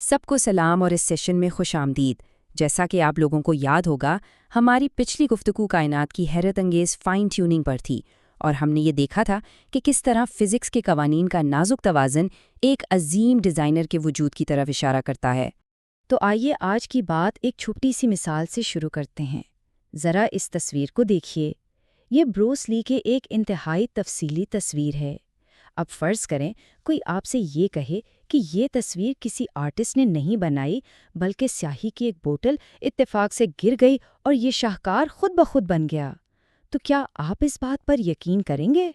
سب کو سلام اور اس سیشن میں خوش آمدید۔ جیسا کہ آپ لوگوں کو یاد ہوگا، ہماری پچھلی گفتگو کائنات کی حیرت انگیز فائن ٹیوننگ پر تھی، اور ہم نے یہ دیکھا تھا کہ کس طرح فزکس کے قوانین کا نازک توازن ایک عظیم ڈیزائنر کے وجود کی طرف اشارہ کرتا ہے۔ تو آئیے آج کی بات ایک چھوٹی سی مثال سے شروع کرتے ہیں۔ ذرا اس تصویر کو دیکھیے۔ یہ بروس لی کے ایک انتہائی تفصیلی تصویر ہے۔ اب فرض کریں کوئی آپ سے یہ کہے کہ یہ تصویر کسی آرٹسٹ نے نہیں بنائی بلکہ سیاہی کی ایک بوتل اتفاق سے گر گئی اور یہ شاہکار خود بخود بن گیا، تو کیا آپ اس بات پر یقین کریں گے؟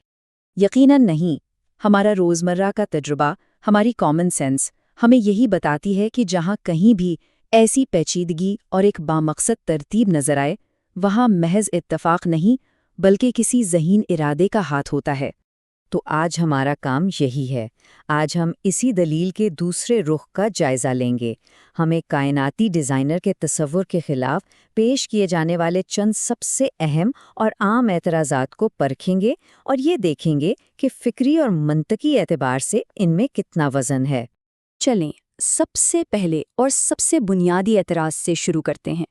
یقیناً نہیں۔ ہمارا روزمرہ کا تجربہ، ہماری کامن سینس ہمیں یہی بتاتی ہے کہ جہاں کہیں بھی ایسی پیچیدگی اور ایک بامقصد ترتیب نظر آئے، وہاں محض اتفاق نہیں بلکہ کسی ذہین ارادے کا ہاتھ ہوتا ہے۔ تو آج ہمارا کام یہی ہے۔ آج ہم اسی دلیل کے دوسرے رخ کا جائزہ لیں گے۔ ہم ایک کائناتی ڈیزائنر کے تصور کے خلاف پیش کیے جانے والے چند سب سے اہم اور عام اعتراضات کو پرکھیں گے اور یہ دیکھیں گے کہ فکری اور منطقی اعتبار سے ان میں کتنا وزن ہے۔ چلیں سب سے پہلے اور سب سے بنیادی اعتراض سے شروع کرتے ہیں،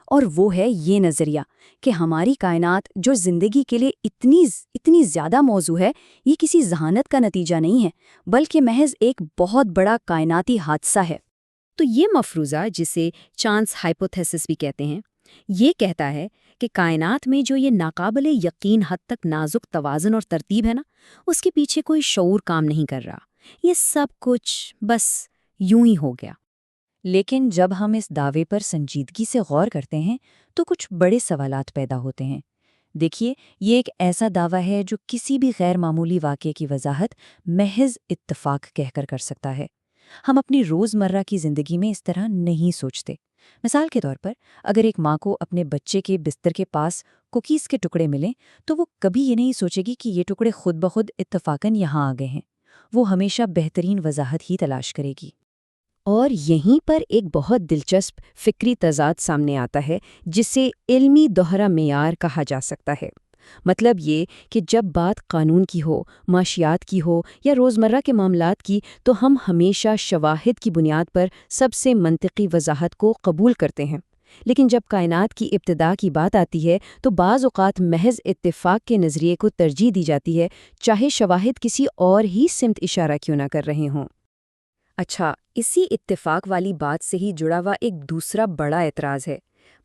اور وہ ہے یہ نظریہ کہ ہماری کائنات جو زندگی کے لیے اتنی زیادہ موزوں ہے، یہ کسی ذہانت کا نتیجہ نہیں ہے بلکہ محض ایک بہت بڑا کائناتی حادثہ ہے۔ تو یہ مفروضہ، جسے چانس ہائپوتھیسس بھی کہتے ہیں، یہ کہتا ہے کہ کائنات میں جو یہ ناقابل یقین حد تک نازک توازن اور ترتیب ہے نا، اس کے پیچھے کوئی شعور کام نہیں کر رہا، یہ سب کچھ بس یوں ہی ہو گیا۔ لیکن جب ہم اس دعوے پر سنجیدگی سے غور کرتے ہیں تو کچھ بڑے سوالات پیدا ہوتے ہیں۔ دیکھیے، یہ ایک ایسا دعویٰ ہے جو کسی بھی غیر معمولی واقعے کی وضاحت محض اتفاق کہہ کر سکتا ہے۔ ہم اپنی روزمرہ کی زندگی میں اس طرح نہیں سوچتے۔ مثال کے طور پر، اگر ایک ماں کو اپنے بچے کے بستر کے پاس کوکیز کے ٹکڑے ملیں تو وہ کبھی یہ نہیں سوچے گی کہ یہ ٹکڑے خود بخود اتفاقاً یہاں آ گئے ہیں۔ وہ ہمیشہ بہترین وضاحت ہی تلاش کرے گی۔ اور یہیں پر ایک بہت دلچسپ فکری تضاد سامنے آتا ہے جسے علمی دوہرا معیار کہا جا سکتا ہے۔ مطلب یہ کہ جب بات قانون کی ہو، معاشیات کی ہو یا روزمرہ کے معاملات کی، تو ہم ہمیشہ شواہد کی بنیاد پر سب سے منطقی وضاحت کو قبول کرتے ہیں۔ لیکن جب کائنات کی ابتدا کی بات آتی ہے تو بعض اوقات محض اتفاق کے نظریے کو ترجیح دی جاتی ہے، چاہے شواہد کسی اور ہی سمت اشارہ کیوں نہ کر رہے ہوں۔ اچھا، اسی اتفاق والی بات سے ہی جڑا ہوا ایک دوسرا بڑا اعتراض ہے،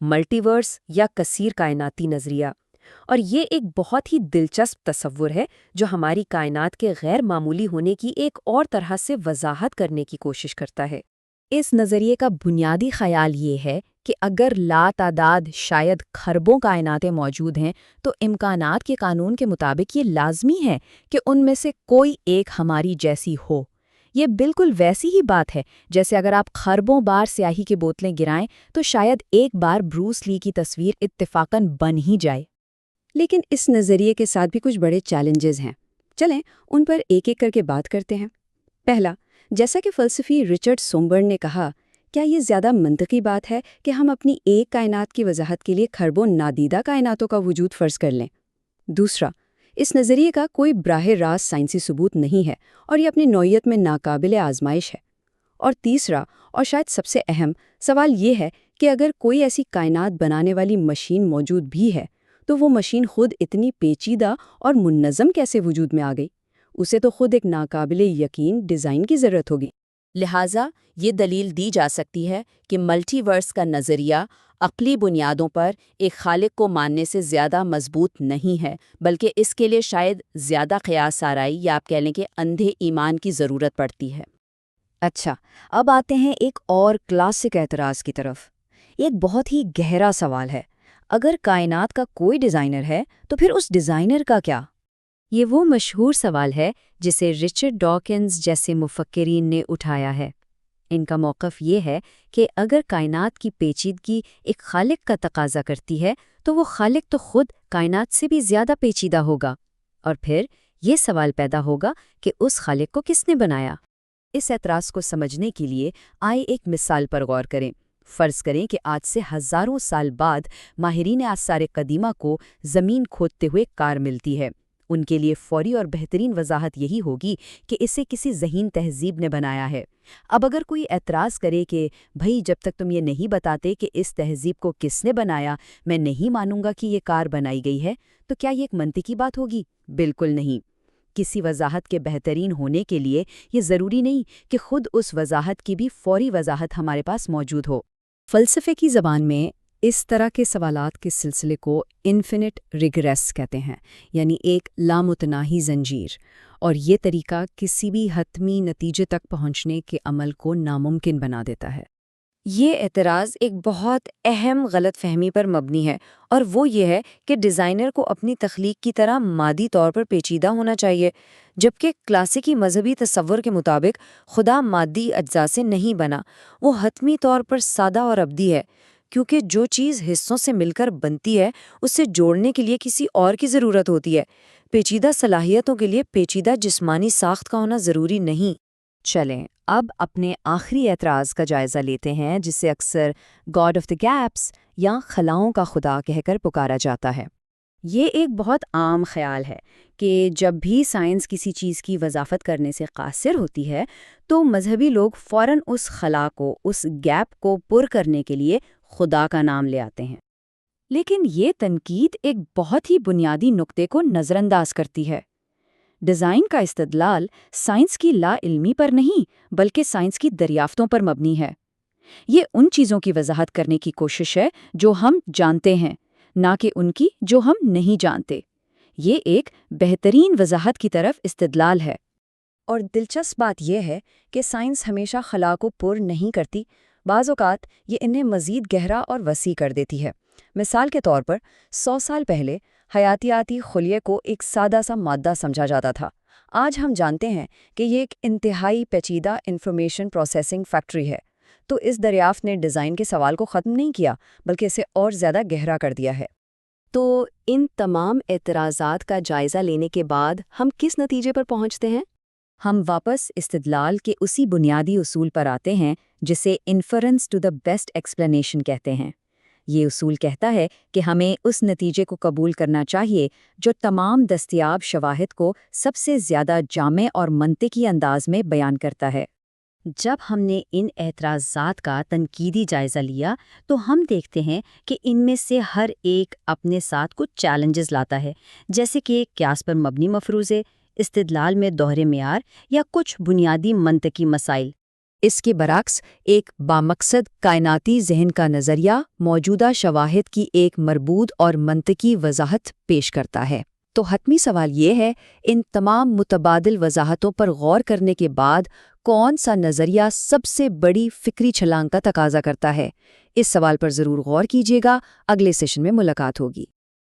ملٹی ورس یا کثیر کائناتی نظریہ۔ اور یہ ایک بہت ہی دلچسپ تصور ہے جو ہماری کائنات کے غیر معمولی ہونے کی ایک اور طرح سے وضاحت کرنے کی کوشش کرتا ہے۔ اس نظریے کا بنیادی خیال یہ ہے کہ اگر لا تعداد شاید کھربوں کائناتیں موجود ہیں تو امکانات کے قانون کے مطابق یہ لازمی ہے کہ ان میں سے کوئی ایک ہماری جیسی ہو۔ یہ بالکل ویسی ہی بات ہے جیسے اگر آپ خربوں بار سیاہی کی بوتلیں گرائیں تو شاید ایک بار بروس لی کی تصویر اتفاقاً بن ہی جائے۔ لیکن اس نظریے کے ساتھ بھی کچھ بڑے چیلنجز ہیں۔ چلیں ان پر ایک ایک کر کے بات کرتے ہیں۔ پہلا، جیسا کہ فلسفی رچرڈ سومبرن نے کہا، کیا یہ زیادہ منطقی بات ہے کہ ہم اپنی ایک کائنات کی وضاحت کے لیے کھربوں نادیدہ کائناتوں کا وجود فرض کر لیں؟ دوسرا، اس نظریے کا کوئی براہ راست سائنسی ثبوت نہیں ہے اور یہ اپنی نوعیت میں ناقابل آزمائش ہے۔ اور تیسرا، اور شاید سب سے اہم سوال یہ ہے کہ اگر کوئی ایسی کائنات بنانے والی مشین موجود بھی ہے تو وہ مشین خود اتنی پیچیدہ اور منظم کیسے وجود میں آ گئی؟ اسے تو خود ایک ناقابل یقین ڈیزائن کی ضرورت ہوگی۔ لہٰذا یہ دلیل دی جا سکتی ہے کہ ملٹی ورس کا نظریہ عقلی بنیادوں پر ایک خالق کو ماننے سے زیادہ مضبوط نہیں ہے، بلکہ اس کے لیے شاید زیادہ قیاس آرائی یا آپ کہہ لیں کہ اندھے ایمان کی ضرورت پڑتی ہے۔ اچھا، اب آتے ہیں ایک اور کلاسک اعتراض کی طرف۔ ایک بہت ہی گہرا سوال ہے، اگر کائنات کا کوئی ڈیزائنر ہے تو پھر اس ڈیزائنر کا کیا؟ یہ وہ مشہور سوال ہے جسے رچرڈ ڈاکنز جیسے مفکرین نے اٹھایا ہے۔ ان کا موقف یہ ہے کہ اگر کائنات کی پیچیدگی ایک خالق کا تقاضا کرتی ہے تو وہ خالق تو خود کائنات سے بھی زیادہ پیچیدہ ہوگا، اور پھر یہ سوال پیدا ہوگا کہ اس خالق کو کس نے بنایا؟ اس اعتراض کو سمجھنے کے لیے آئے ایک مثال پر غور کریں۔ فرض کریں کہ آج سے ہزاروں سال بعد ماہرین آثار قدیمہ کو زمین کھودتے ہوئے کار ملتی ہے۔ ان کے لیے فوری اور بہترین وضاحت یہی ہوگی کہ اسے کسی ذہین تہذیب نے بنایا ہے۔ اب اگر کوئی اعتراض کرے کہ بھئی جب تک تم یہ نہیں بتاتے کہ اس تہذیب کو کس نے بنایا، میں نہیں مانوں گا کہ یہ کار بنائی گئی ہے، تو کیا یہ ایک منطقی بات ہوگی؟ بالکل نہیں۔ کسی وضاحت کے بہترین ہونے کے لیے یہ ضروری نہیں کہ خود اس وضاحت کی بھی فوری وضاحت ہمارے پاس موجود ہو۔ فلسفے کی زبان میں اس طرح کے سوالات کے سلسلے کو انفینٹ ریگریس کہتے ہیں، یعنی ایک لامتناہی زنجیر، اور یہ طریقہ کسی بھی حتمی نتیجے تک پہنچنے کے عمل کو ناممکن بنا دیتا ہے۔ یہ اعتراض ایک بہت اہم غلط فہمی پر مبنی ہے، اور وہ یہ ہے کہ ڈیزائنر کو اپنی تخلیق کی طرح مادی طور پر پیچیدہ ہونا چاہیے، جبکہ کلاسیکی مذہبی تصور کے مطابق خدا مادی اجزاء سے نہیں بنا، وہ حتمی طور پر سادہ اور ابدی ہے، کیونکہ جو چیز حصوں سے مل کر بنتی ہے اسے جوڑنے کے لیے کسی اور کی ضرورت ہوتی ہے۔ پیچیدہ صلاحیتوں کے لیے پیچیدہ جسمانی ساخت کا ہونا ضروری نہیں۔ چلیں اب اپنے آخری اعتراض کا جائزہ لیتے ہیں، جسے اکثر گاڈ آف دی گیپس یا خلاؤں کا خدا کہہ کر پکارا جاتا ہے۔ یہ ایک بہت عام خیال ہے کہ جب بھی سائنس کسی چیز کی وضاحت کرنے سے قاصر ہوتی ہے تو مذہبی لوگ فوراً اس خلا کو، اس گیپ کو پر کرنے کے لیے خدا کا نام لے آتے ہیں۔ لیکن یہ تنقید ایک بہت ہی بنیادی نقطے کو نظر انداز کرتی ہے۔ ڈیزائن کا استدلال سائنس کی لا علمی پر نہیں بلکہ سائنس کی دریافتوں پر مبنی ہے۔ یہ ان چیزوں کی وضاحت کرنے کی کوشش ہے جو ہم جانتے ہیں، نہ کہ ان کی جو ہم نہیں جانتے۔ یہ ایک بہترین وضاحت کی طرف استدلال ہے۔ اور دلچسپ بات یہ ہے کہ سائنس ہمیشہ خلا کو پر نہیں کرتی، بعض اوقات یہ انہیں مزید گہرا اور وسیع کر دیتی ہے۔ مثال کے طور پر 100 سال پہلے حیاتیاتی خلیے کو ایک سادہ سا مادہ سمجھا جاتا تھا۔ آج ہم جانتے ہیں کہ یہ ایک انتہائی پیچیدہ انفارمیشن پروسیسنگ فیکٹری ہے۔ تو اس دریافت نے ڈیزائن کے سوال کو ختم نہیں کیا بلکہ اسے اور زیادہ گہرا کر دیا ہے۔ تو ان تمام اعتراضات کا جائزہ لینے کے بعد ہم کس نتیجے پر پہنچتے ہیں؟ ہم واپس استدلال کے اسی بنیادی اصول پر آتے ہیں جسے inference to the best explanation کہتے ہیں۔ یہ اصول کہتا ہے کہ ہمیں اس نتیجے کو قبول کرنا چاہیے جو تمام دستیاب شواہد کو سب سے زیادہ جامع اور منطقی انداز میں بیان کرتا ہے۔ جب ہم نے ان اعتراضات کا تنقیدی جائزہ لیا تو ہم دیکھتے ہیں کہ ان میں سے ہر ایک اپنے ساتھ کچھ چیلنجز لاتا ہے، جیسے کہ قیاس پر مبنی مفروضے، استدلال میں دوہرے معیار یا کچھ بنیادی منطقی مسائل۔ اس کے برعکس ایک بامقصد کائناتی ذہن کا نظریہ موجودہ شواہد کی ایک مربوط اور منطقی وضاحت پیش کرتا ہے۔ تو حتمی سوال یہ ہے، ان تمام متبادل وضاحتوں پر غور کرنے کے بعد کون سا نظریہ سب سے بڑی فکری چھلانگ کا تقاضا کرتا ہے؟ اس سوال پر ضرور غور کیجیے گا۔ اگلے سیشن میں ملاقات ہوگی۔